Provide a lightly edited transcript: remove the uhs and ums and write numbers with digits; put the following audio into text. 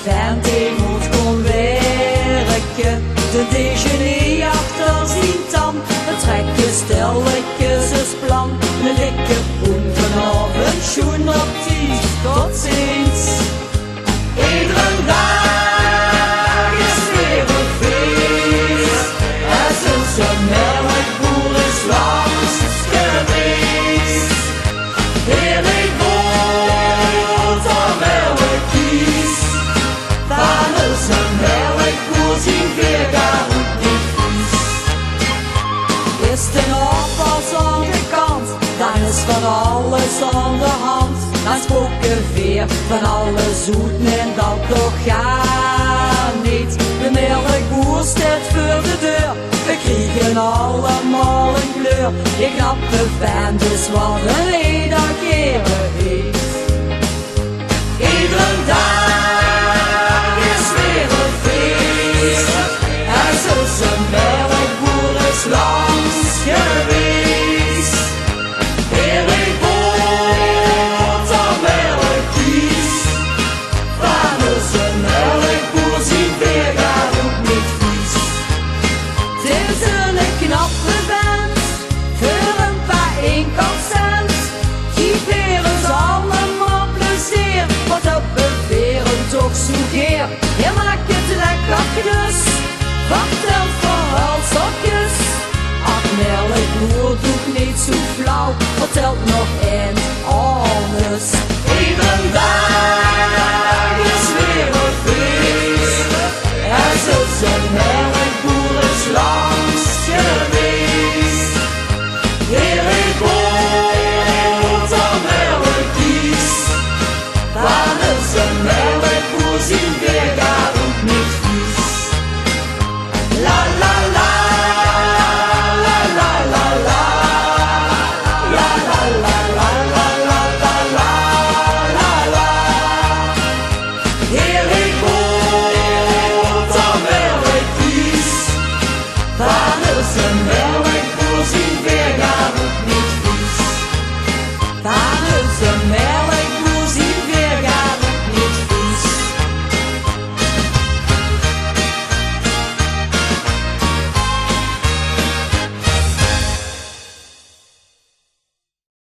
vent die moet kon werken. De déjeuner achter zijn tam, het trekken stilletjes is plan. Een dikke poen vanavond, schoen op ties, tot ziens. Iedere dag is weer een feest, en zijn melkboer is langs geweest. Heer ik boter melkkies, van zijn melkboer zijn veergaar ook niet vies. Is de oppas aan de kant, dan is van alles aan de hand. Dan spoken weer van alle zoeten en dat toch gaat niet. De melkboer staat voor de deur, we kriegen allemaal een kleur. Je knappe vent is wat een leder keren heeft. Iedere dag is weer een feest, en zijn melkboer is langs geweest. Heer ik boter melkkies, van zijn melkboer zijn veergaar ook niet vies. Het is een knappe vent, voor een paar inkomstcent. Geef hier ons allemaal plezier, wat op een wereld toch zoek heer. Je maakt het lekker knus, vertelt verhaal sokjes. Ach, melkboer doet niet zo flauw, vertelt nog in alles. Iedere dag is weer een feest, en zijn melkboer is langs geweest. Heer ik boter melkkies, van zijn melkboer zijn veergaar ook niet vies. La la la, la la la la, la la la la la la la la la. Heer ik boter melkkies, van zijn melkboer zijn veergaar.